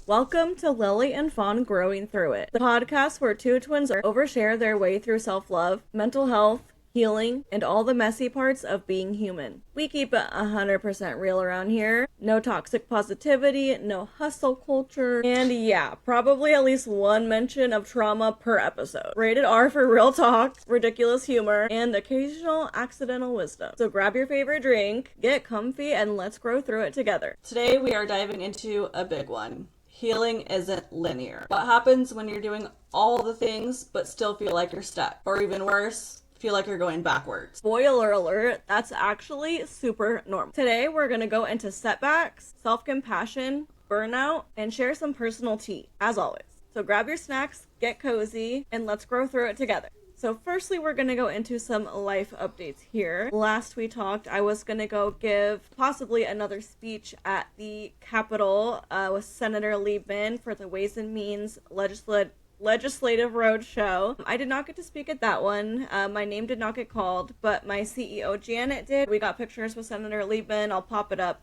Welcome to Lelli and Fawn Growing Through It, the podcast where two twins overshare their way through self-love, mental health, healing, and all the messy parts of being human. We keep it 100% real around here. No toxic positivity, no hustle culture, and yeah, probably at least one mention of trauma per episode. Rated R for real talk, ridiculous humor, and occasional accidental wisdom. So grab your favorite drink, get comfy, and let's grow through it together. Today we are diving into a big one. Healing isn't linear. What happens when you're doing all the things but still feel like you're stuck? Or even worse, feel like you're going backwards. Spoiler alert, that's actually super normal. Today we're going to go into setbacks, self-compassion, burnout, and share some personal tea, as always. So grab your snacks, get cozy, and let's grow through it together. So firstly, we're going to go into some life updates here. Last we talked, I was going to go give possibly another speech at the Capitol with Senator Liebman for the Ways and Means Legislative Roadshow. I did not get to speak at that one. My name did not get called, but my CEO Janet did. We got pictures with Senator Liebman. I'll pop it up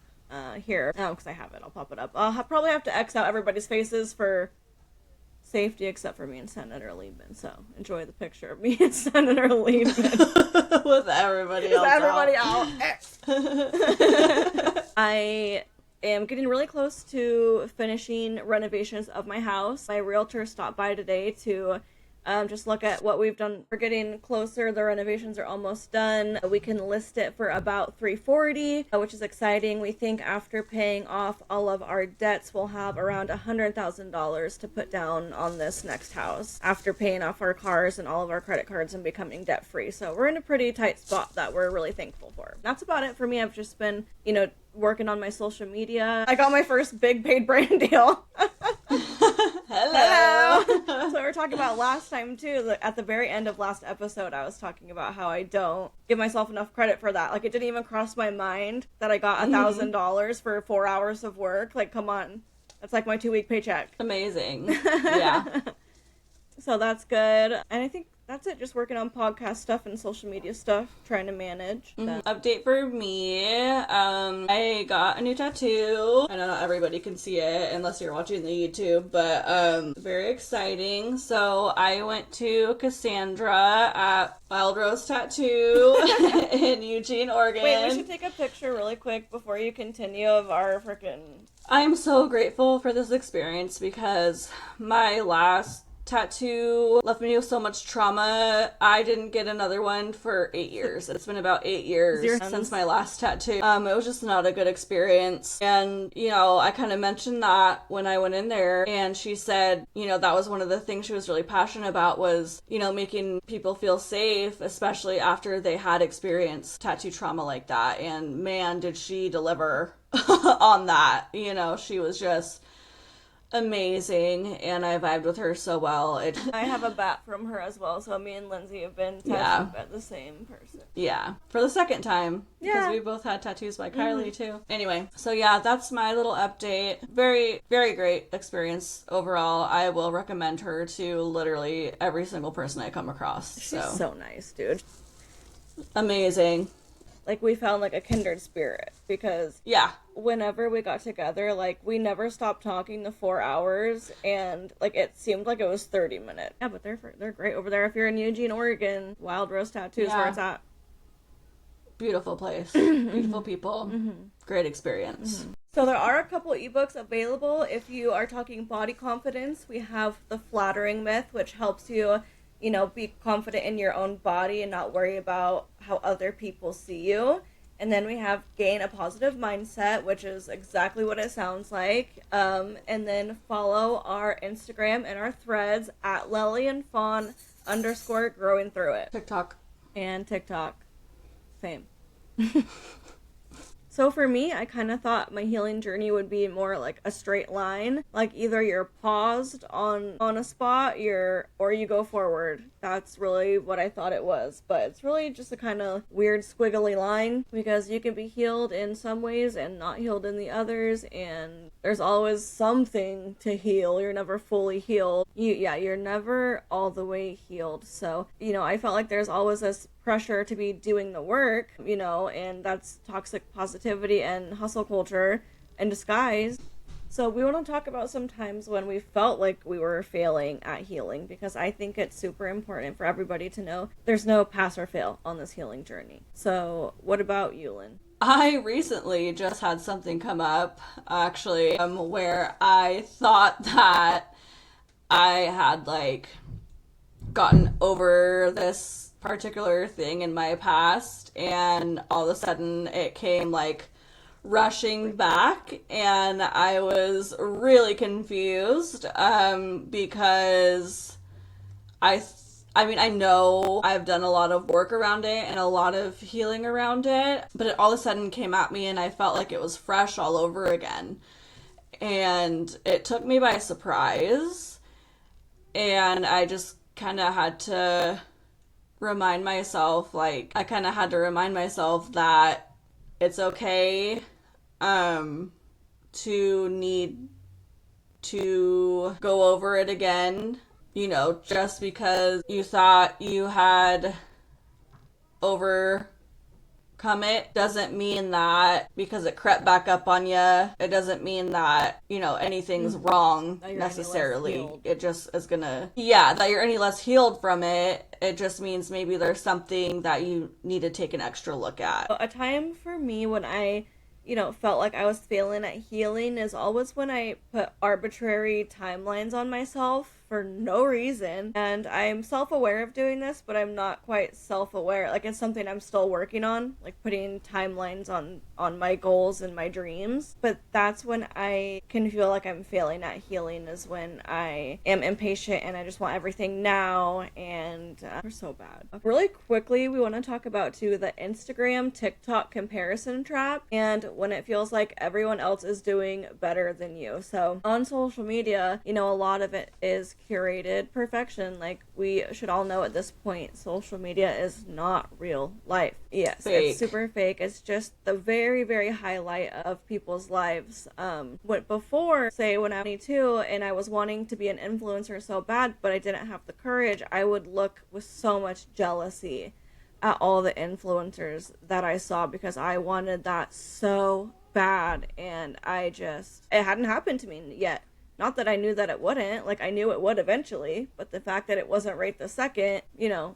here. Oh, because I have it. I'll pop it up. I'll probably have to X out everybody's faces for safety except for me and Senator Liebman. So enjoy the picture of me and Senator Liebman. With everybody else I am getting really close to finishing renovations of my house. My realtor stopped by today to just look at what we've done. We're getting closer. The renovations are almost done. We can list it for about $340, which is exciting. We think after paying off all of our debts, we'll have around $100,000 to put down on this next house after paying off our cars and all of our credit cards and becoming debt free. So we're in a pretty tight spot that we're really thankful for. That's about it for me. I've just been, working on my social media. I got my first big paid brand deal. Hello. So we were talking about last time too, at the very end of last episode, I was talking about how I don't give myself enough credit for that. Like, it didn't even cross my mind that I got $1,000 for 4 hours of work. Like, come on. That's like my 2-week paycheck. Amazing. Yeah. So that's good. And I think that's it. Just working on podcast stuff and social media stuff, trying to manage. Update for me. I got a new tattoo. I know not everybody can see it unless you're watching the YouTube, but very exciting. So I went to Cassandra at Wild Rose Tattoo in Eugene, Oregon. Wait, we should take a picture really quick before you continue of our freaking... I'm so grateful for this experience because my last tattoo left me with so much trauma. I didn't get another one for 8 years. It's been about 8 years since my last tattoo. It was just not a good experience. And, I kind of mentioned that when I went in there, and she said, that was one of the things she was really passionate about was, making people feel safe, especially after they had experienced tattoo trauma like that. And man, did she deliver on that. She was just amazing, and I vibed with her so well. I have a bat from her as well, so me and Lindsay have been tattooed by the same person. Yeah, for the second time. Because we both had tattoos by Kylie too. Anyway, so yeah, that's my little update. Very, very great experience overall. I will recommend her to literally every single person I come across. She's so nice, dude. Amazing. Like, we found, a kindred spirit, because whenever we got together, we never stopped talking the 4 hours, and, it seemed like it was 30 minutes. Yeah, but they're great over there. If you're in Eugene, Oregon, Wild Rose Tattoos, where it's at. Beautiful place. Beautiful people. Great experience. So there are a couple ebooks available. If you are talking body confidence, we have The Flattering Myth, which helps you be confident in your own body and not worry about how other people see you. And then we have Gain a Positive Mindset, which is exactly what it sounds like. And then follow our Instagram and our threads at Lelli and Fawn _ growing through it. TikTok. And TikTok. Same. So for me, I kind of thought my healing journey would be more like a straight line. Like, either you're paused on a spot, or you go forward. That's really what I thought it was. But it's really just a kind of weird squiggly line, because you can be healed in some ways and not healed in the others. And there's always something to heal. You're never fully healed. You're never all the way healed. So, I felt like there's always this pressure to be doing the work, and that's toxic positivity and hustle culture in disguise. So we want to talk about some times when we felt like we were failing at healing, because I think it's super important for everybody to know there's no pass or fail on this healing journey. So what about you, Lynn? I recently just had something come up, actually, where I thought that I had, like, gotten over this particular thing in my past, and all of a sudden it came, like, rushing back, and I was really confused, because I mean, I know I've done a lot of work around it and a lot of healing around it, but it all of a sudden came at me and I felt like it was fresh all over again. And it took me by surprise. And I just kind of had to remind myself, that it's okay to need to go over it again. You know, just because you thought you had overcome it doesn't mean that because it crept back up on you, it doesn't mean that, you know, anything's wrong necessarily. It just is gonna, that you're any less healed from it. It just means maybe there's something that you need to take an extra look at. A time for me when I felt like I was failing at healing is always when I put arbitrary timelines on myself for no reason. And I'm self-aware of doing this, but I'm not quite self-aware. Like, it's something I'm still working on, like putting timelines on my goals and my dreams. But that's when I can feel like I'm failing at healing, is when I am impatient and I just want everything now, and we're so bad. Really quickly, we want to talk about too the Instagram TikTok comparison trap, and when it feels like everyone else is doing better than you. So on social media, a lot of it is curated perfection. Like, we should all know at this point, social media is not real life. Yes, fake. It's super fake. It's just the very, very highlight of people's lives. When I was 22 and I was wanting to be an influencer so bad, but I didn't have the courage, I would look with so much jealousy at all the influencers that I saw, because I wanted that so bad, and it hadn't happened to me yet. Not that I knew that it wouldn't, like, I knew it would eventually, but the fact that it wasn't right the second,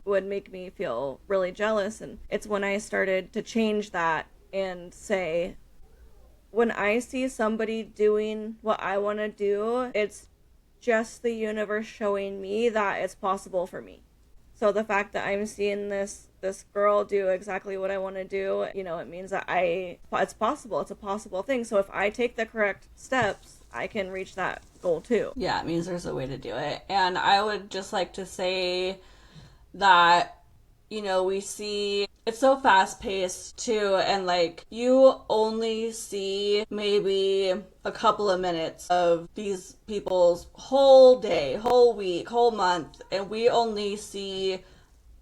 would make me feel really jealous. And it's when I started to change that and say, when I see somebody doing what I want to do, it's just the universe showing me that it's possible for me. So the fact that I'm seeing this girl do exactly what I want to do, it means that it's possible. It's a possible thing. So if I take the correct steps, I can reach that goal too. Yeah, it means there's a way to do it. And I would just like to say that, we see it's so fast paced too, and like, you only see maybe a couple of minutes of these people's whole day, whole week, whole month, and we only see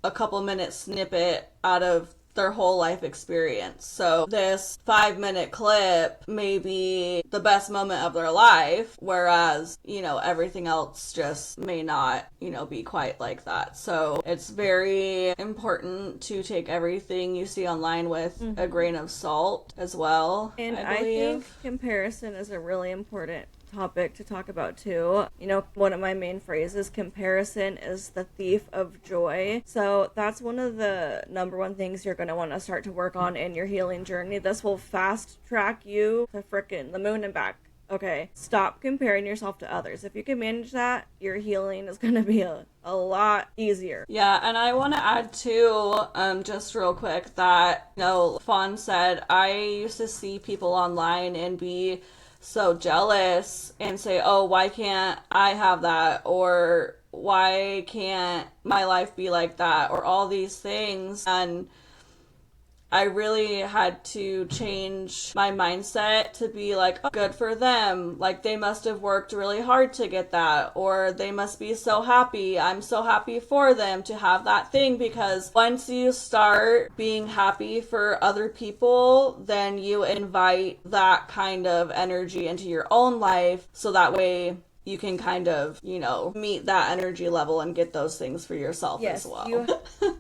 a couple minute snippet out of their whole life experience. So this 5-minute clip may be the best moment of their life, whereas, everything else just may not, be quite like that. So it's very important to take everything you see online with a grain of salt as well. And I think comparison is a really important topic to talk about too. One of my main phrases, comparison is the thief of joy. So that's one of the number one things you're going to want to start to work on in your healing journey. This will fast track you to frickin' the moon and back. Okay, stop comparing yourself to others. If you can manage that, your healing is going to be a lot easier. Yeah, and I want to add too, just real quick, that, Fawn said, I used to see people online and be so jealous and say, oh, why can't I have that? Or why can't my life be like that? Or all these things. And I really had to change my mindset to be like, oh, good for them. Like, they must have worked really hard to get that. Or they must be so happy. I'm so happy for them to have that thing. Because once you start being happy for other people, then you invite that kind of energy into your own life. So that way you can kind of, meet that energy level and get those things for yourself as well.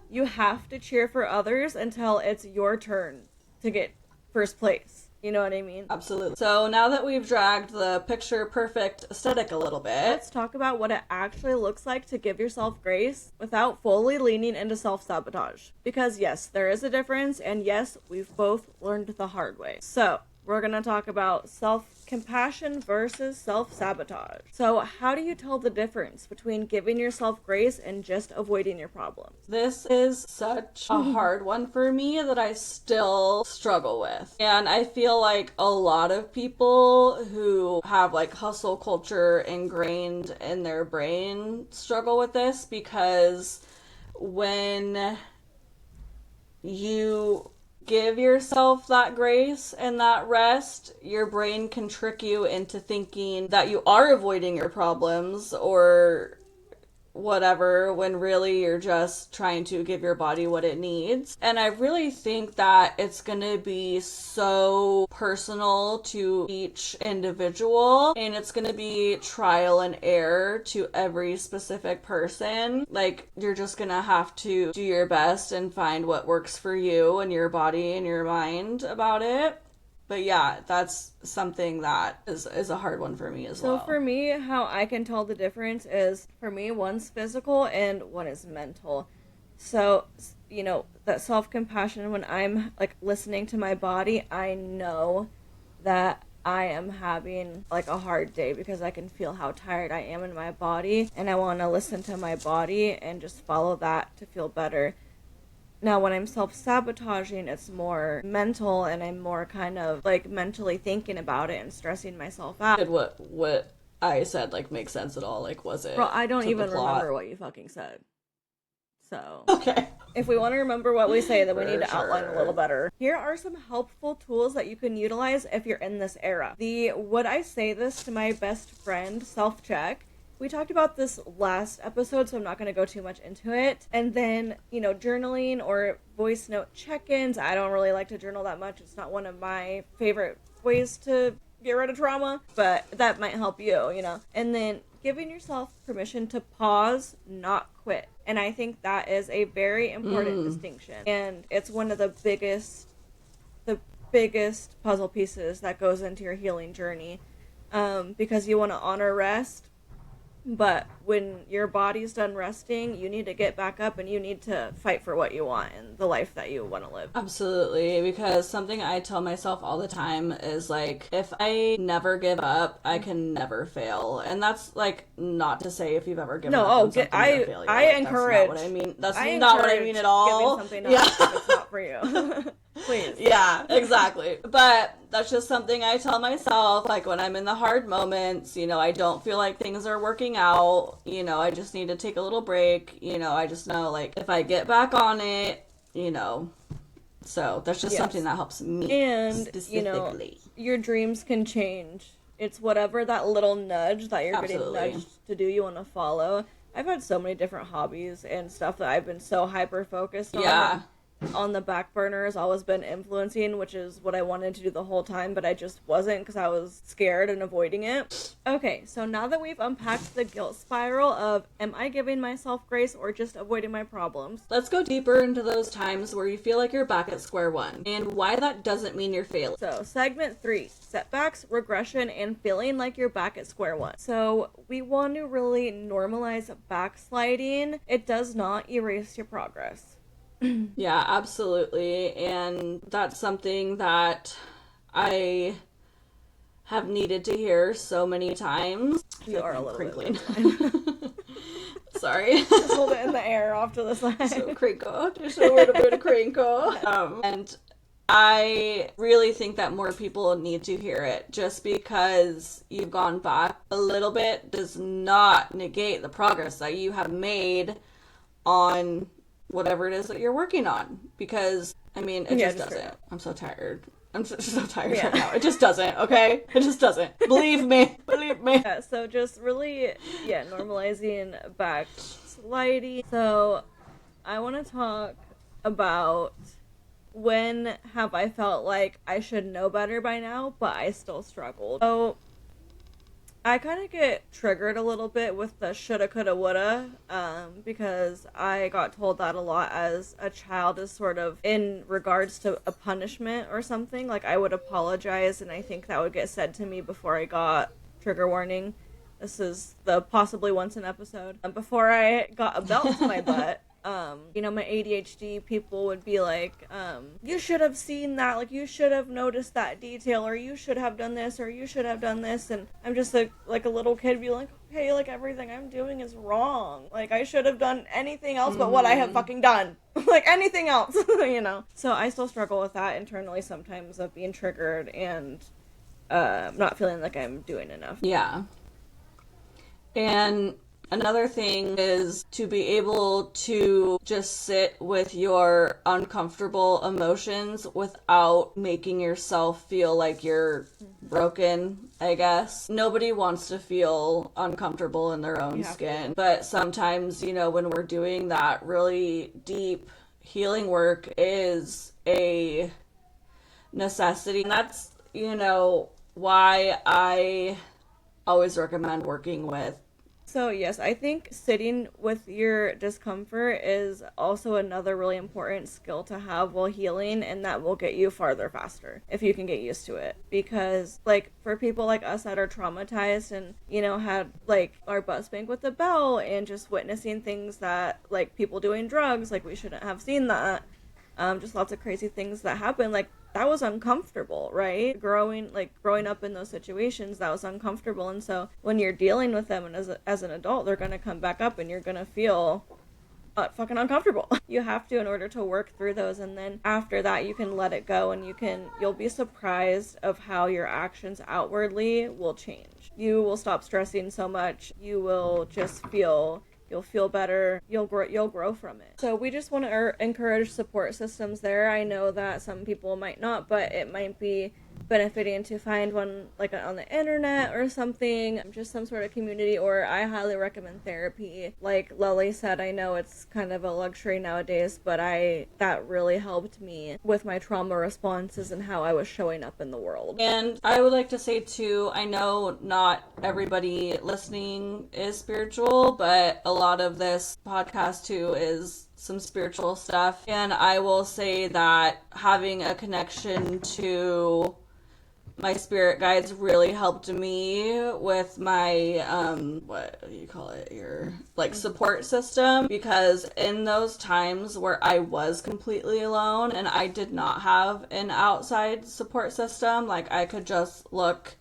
You have to cheer for others until it's your turn to get first place. You know what I mean? Absolutely. So now that we've dragged the picture perfect aesthetic a little bit, let's talk about what it actually looks like to give yourself grace without fully leaning into self-sabotage. Because yes, there is a difference, and yes, we've both learned the hard way. So, we're going to talk about self-compassion versus self-sabotage. So, how do you tell the difference between giving yourself grace and just avoiding your problems? this is such a hard one for me that I still struggle with. And I feel like a lot of people who have like hustle culture ingrained in their brain struggle with this, because when you give yourself that grace and that rest, your brain can trick you into thinking that you are avoiding your problems or whatever, when really you're just trying to give your body what it needs. And I really think that it's gonna be so personal to each individual, and it's gonna be trial and error to every specific person. Like, you're just gonna have to do your best and find what works for you and your body and your mind about it. But yeah, that's something that is a hard one for me as well. So for me, how I can tell the difference is, for me, one's physical and one is mental. So, that self-compassion, when I'm, like, listening to my body, I know that I am having, like, a hard day because I can feel how tired I am in my body, and I want to listen to my body and just follow that to feel better. Now, when I'm self-sabotaging, it's more mental, and I'm more kind of, like, mentally thinking about it and stressing myself out. Did what I said, like, make sense at all? Like, was it? Bro, I don't to even the plot? remember what you fucking said. So, Okay. if we want to remember what we say, then we For need to outline a sure. little better. Here are some helpful tools that you can utilize if you're in this era. Would I say this to my best friend, self-check. We talked about this last episode, so I'm not going to go too much into it. And then, journaling or voice note check-ins. I don't really like to journal that much. It's not one of my favorite ways to get rid of trauma, but that might help you, And then giving yourself permission to pause, not quit. And I think that is a very important distinction. And it's one of the biggest puzzle pieces that goes into your healing journey, because you want to honor rest. But when your body's done resting, you need to get back up and you need to fight for what you want and the life that you want to live. Absolutely, because something I tell myself all the time is, like, if I never give up, I can never fail. And that's, like, not to say if you've ever given up on something, you're a failure. I encourage. That's not what I mean. That's not what I mean at all. Giving something up if it's not for you. Please. Yeah, exactly. But that's just something I tell myself, like, when I'm in the hard moments, I don't feel like things are working out, I just need to take a little break, I just know, like, if I get back on it, so that's just something that helps me. And, specifically. Your dreams can change. It's whatever that little nudge that you're getting nudged to do you want to follow. I've had so many different hobbies and stuff that I've been so hyper-focused on. Yeah. On the back burner has always been influencing, which is what I wanted to do the whole time, but I just wasn't because I was scared and avoiding it. Okay, so now that we've unpacked the guilt spiral of, am I giving myself grace or just avoiding my problems? Let's go deeper into those times where you feel like you're back at square one and why that doesn't mean you're failing. So, segment 3, setbacks, regression, and feeling like you're back at square one. So, we want to really normalize backsliding. It does not erase your progress. Yeah, absolutely. And that's something that I have needed to hear so many times. You are a little crinkling. bit. Sorry. Just hold it in the air off to the side. So crinkle. Just a little bit of crinkle. And I really think that more people need to hear it. Just because you've gone back a little bit does not negate the progress that you have made on whatever it is that you're working on, because it just doesn't. I'm so tired. I'm so tired right now. It just doesn't, okay? It just doesn't. Believe me. Yeah, so just really, normalizing backsliding. So I want to talk about, when have I felt like I should know better by now, but I still struggled. So I kind of get triggered a little bit with the shoulda, coulda, woulda, because I got told that a lot as a child, is sort of in regards to a punishment or something. Like, I would apologize, and I think that would get said to me before I got, trigger warning, this is the possibly once an episode, before I got a belt to my butt. My ADHD people would be like, you should have seen that, like, you should have noticed that detail, or you should have done this, or you should have done this, and I'm just like a little kid be like, okay, like, everything I'm doing is wrong, like, I should have done anything else but what I have fucking done, like, anything else, So I still struggle with that internally sometimes, of being triggered and, not feeling like I'm doing enough. Yeah. And another thing is to be able to just sit with your uncomfortable emotions without making yourself feel like you're broken, I guess. Nobody wants to feel uncomfortable in their own skin. But sometimes, when we're doing that really deep healing work is a necessity. And that's, why I always recommend working with. So yes, I think sitting with your discomfort is also another really important skill to have while healing, and that will get you farther faster if you can get used to it. Because, like, for people like us that are traumatized and, had, like, our butt spanked with a belt and just witnessing things that, like, people doing drugs, like, we shouldn't have seen that. Just lots of crazy things that happen, like, that was uncomfortable, right? Growing up in those situations, that was uncomfortable. And so when you're dealing with them and as an adult, they're going to come back up and you're going to feel fucking uncomfortable. You have to in order to work through those. And then after that, you can let it go, and you'll be surprised of how your actions outwardly will change. You will stop stressing so much. You will just you'll feel better. You'll grow from it. So we just want to encourage support systems there. I know that some people might not, but it might be benefiting to find one, like, on the internet or something, just some sort of community. Or I highly recommend therapy. Like Lelli said, I know it's kind of a luxury nowadays, but that really helped me with my trauma responses and how I was showing up in the world. And I would like to say too, I know not everybody listening is spiritual, but a lot of this podcast too is some spiritual stuff. And I will say that having a connection to my spirit guides really helped me with my, what do you call it, your, like, support system, because in those times where I was completely alone and I did not have an outside support system, like, I could just look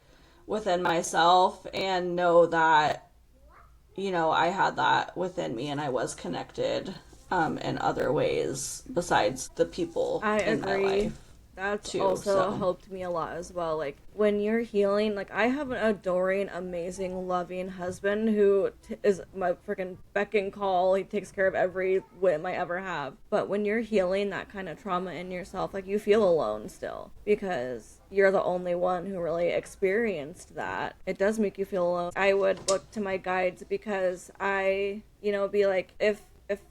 within myself and know that, I had that within me and I was connected, in other ways besides the people in my life. That's also helped me a lot as well. Like, when you're healing, like, I have an adoring, amazing, loving husband who is my freaking beck and call. He takes care of every whim I ever have. But when you're healing that kind of trauma in yourself, like, you feel alone still because you're the only one who really experienced that. It does make you feel alone. I would look to my guides because I, be like, if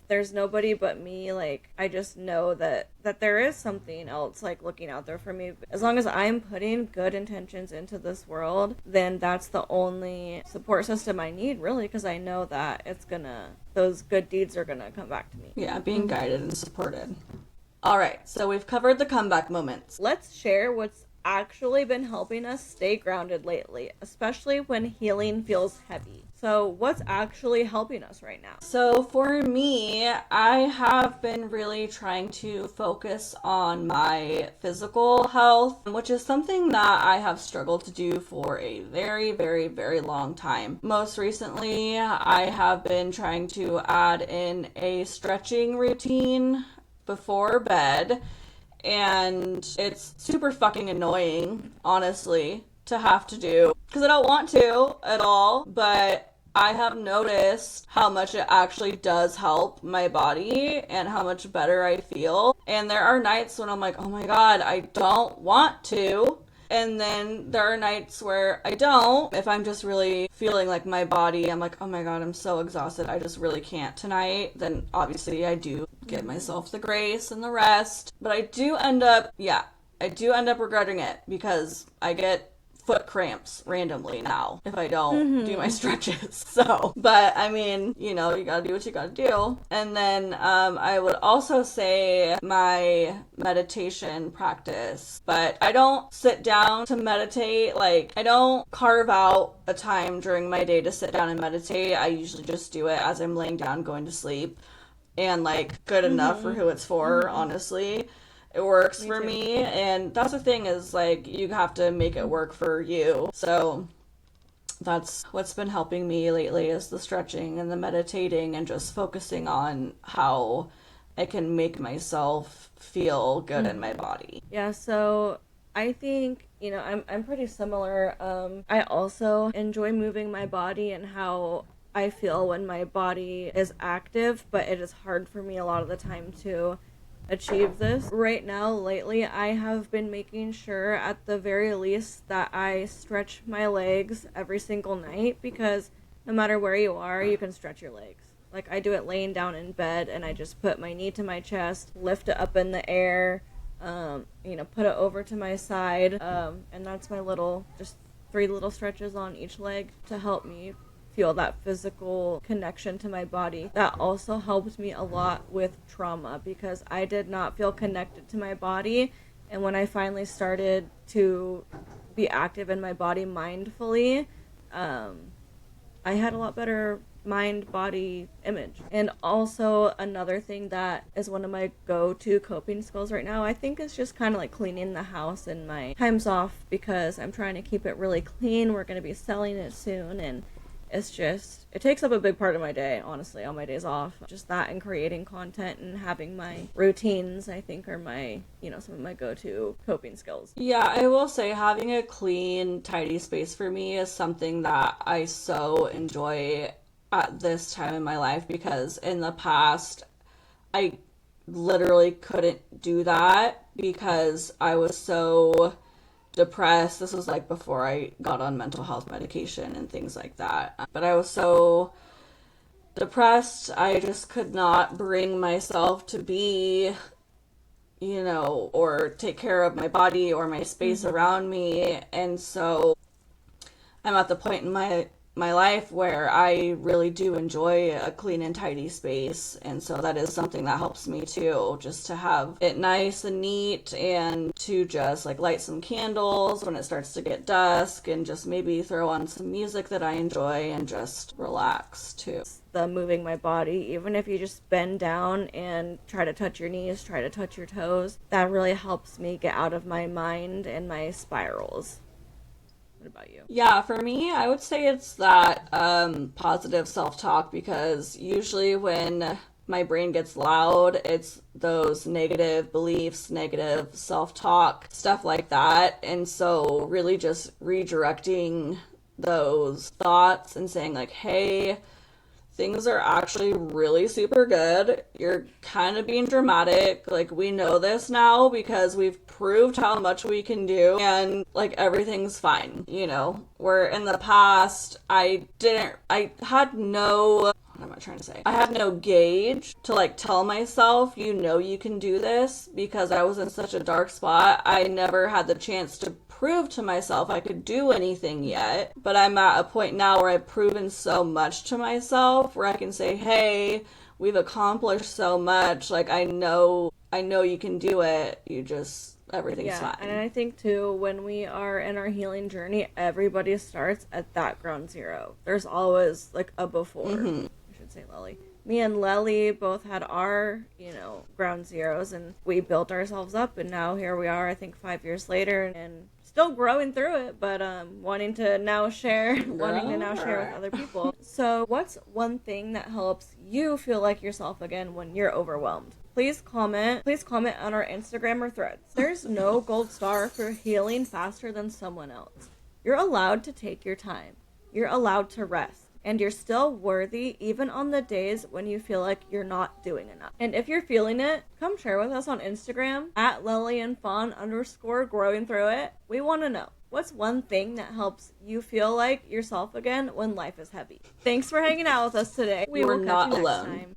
there's nobody but me, like, I just know that there is something else, like, looking out there for me. As long as I'm putting good intentions into this world, then that's the only support system I need, really, because I know that those good deeds are gonna come back to me. Yeah, being guided and supported. All right, so we've covered the comeback moments. Let's share what's actually been helping us stay grounded lately, especially when healing feels heavy. So what's actually helping us right now? So for me, I have been really trying to focus on my physical health, which is something that I have struggled to do for a very, very, very long time. Most recently, I have been trying to add in a stretching routine before bed. And it's super fucking annoying, honestly, to have to do, because I don't want to at all, but I have noticed how much it actually does help my body and how much better I feel. And there are nights when I'm like, oh my god, I don't want to. And then there are nights where I don't. If I'm just really feeling like my body, I'm like, oh my god, I'm so exhausted, I just really can't tonight. Then obviously I do give myself the grace and the rest. But I do end up regretting it because I get foot cramps randomly now if I don't do my stretches. So, but I mean, you know, you gotta do what you gotta do. And then I would also say my meditation practice, but I don't sit down to meditate. Like, I don't carve out a time during my day to sit down and meditate. I usually just do it as I'm laying down going to sleep, and like good enough for who it's for, honestly. It works for me, and that's the thing, is like you have to make it work for you. So that's what's been helping me lately, is the stretching and the meditating and just focusing on how I can make myself feel good in my body. Yeah, so I think, you know, I'm pretty similar. I also enjoy moving my body and how I feel when my body is active, but it is hard for me a lot of the time to achieve this. Right now, lately, I have been making sure at the very least that I stretch my legs every single night, because no matter where you are, you can stretch your legs. Like, I do it laying down in bed, and I just put my knee to my chest, lift it up in the air, you know, put it over to my side, and that's my little, just 3 little stretches on each leg to help me feel that physical connection to my body. That also helped me a lot with trauma, because I did not feel connected to my body, and when I finally started to be active in my body mindfully, I had a lot better mind-body image. And also another thing that is one of my go-to coping skills right now, I think, is just kind of like cleaning the house in my times off, because I'm trying to keep it really clean. We're going to be selling it soon, and it's just, it takes up a big part of my day, honestly, on my days off. Just that and creating content and having my routines, I think, are my, you know, some of my go-to coping skills. Yeah, I will say having a clean, tidy space for me is something that I so enjoy at this time in my life, because in the past, I literally couldn't do that because I was so depressed. This was like before I got on mental health medication and things like that. But I was so depressed, I just could not bring myself to be, you know, or take care of my body or my space around me. And so I'm at the point in my life where I really do enjoy a clean and tidy space, and so that is something that helps me too, just to have it nice and neat, and to just like light some candles when it starts to get dusk, and just maybe throw on some music that I enjoy and just relax too. The moving my body, even if you just bend down and try to touch your knees, try to touch your toes, that really helps me get out of my mind and my spirals. What about you? Yeah, for me, I would say it's that positive self-talk, because usually when my brain gets loud, it's those negative beliefs, negative self-talk, stuff like that. And so really just redirecting those thoughts and saying like, hey, things are actually really super good. You're kind of being dramatic. Like, we know this now because we've proved how much we can do, and like everything's fine, you know. Where in the past, I had no, what am I trying to say? I had no gauge to like tell myself, you know, you can do this, because I was in such a dark spot. I never had the chance to prove to myself I could do anything yet, but I'm at a point now where I've proven so much to myself where I can say, hey, we've accomplished so much, like I know you can do it, you just, everything's fine. And I think too, when we are in our healing journey, everybody starts at that ground zero. There's always like a before. I should say Lelli. Me and Lelli both had our, you know, ground zeros, and we built ourselves up, and now here we are, I think 5 years later, and still growing through it, but wanting to now share with other people. So what's one thing that helps you feel like yourself again when you're overwhelmed? Please comment on our Instagram or Threads. There's no gold star for healing faster than someone else. You're allowed to take your time. You're allowed to rest. And you're still worthy even on the days when you feel like you're not doing enough. And if you're feeling it, come share with us on Instagram at Lelli and Fawn _ growing through it. We want to know, what's one thing that helps you feel like yourself again when life is heavy? Thanks for hanging out with us today. We will catch you next time.